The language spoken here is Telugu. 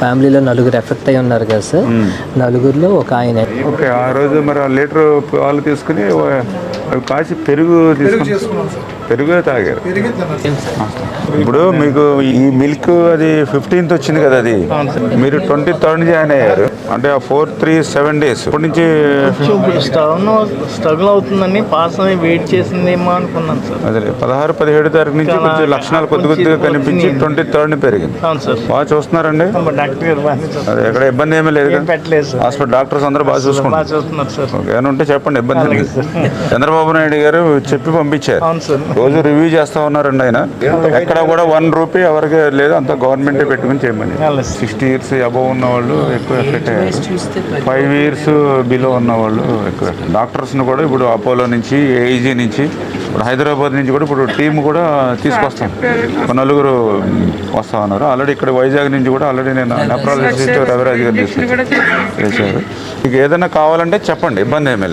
ఫ్యామిలీలో నలుగురు ఎఫెక్ట్ అయి ఉన్నారు కదా సార్. నలుగురిలో ఒక ఆయన. ఓకే, ఆ రోజు మరి ఆ లీటర్ పాలు తీసుకుని అవి కాసి పెరుగు పెరుగు తాగారు. ఇప్పుడు మీకు ఈ మిల్క్ అది 15th వచ్చింది కదా, అది మీరు 23rd జాయిన్ అయ్యారు అంటే ఆ 4-3-7 days ఇప్పటి నుంచి స్ట్రగుల్ అవుతుందని పాస్ అని వెయిట్ చేసిందేమో అనుకున్నాను సార్. అదే 16-17 తారీఖు నుంచి కొంచెం లక్షణాలు కొద్దిగా కనిపించి 23rd పెరిగింది. అవును సార్. బాగా చూస్తున్నారండి? అదే ఎక్కడ ఇబ్బంది ఏమీ లేదు కదా? హాస్పిటల్ డాక్టర్స్ అందరూ బాగా చూసుకుంటారు. ఏమైనా ఉంటే చెప్పండి, ఇబ్బంది లేదు. చంద్రబాబు నాయుడు గారు చెప్పి పంపించారు, రోజు రివ్యూ చేస్తా ఉన్నారండి ఆయన. ఎక్కడ కూడా 1 రూపీ ఎవరికి లేదు, అంతా గవర్నమెంటే పెట్టుకుని చేయమని. 60 years అబవ్ ఉన్న వాళ్ళు ఎక్కువ ఎఫెక్ట్ అయ్యారు, 5 years బిలో ఉన్న వాళ్ళు ఎక్కువ. డాక్టర్స్ని కూడా ఇప్పుడు అపోలో నుంచి, ఏఈజీ నుంచి, ఇప్పుడు హైదరాబాద్ నుంచి కూడా ఇప్పుడు టీం కూడా తీసుకొస్తాం. నలుగురు వస్తా ఉన్నారు ఆల్రెడీ. ఇక్కడ వైజాగ్ నుంచి కూడా ఆల్రెడీ నేను నెఫ్రాలజిస్ట్ రవిరాజ్ గారు తీసుకొచ్చారు. మీకు ఏదైనా కావాలంటే చెప్పండి, ఇబ్బంది ఏమీ లేదు.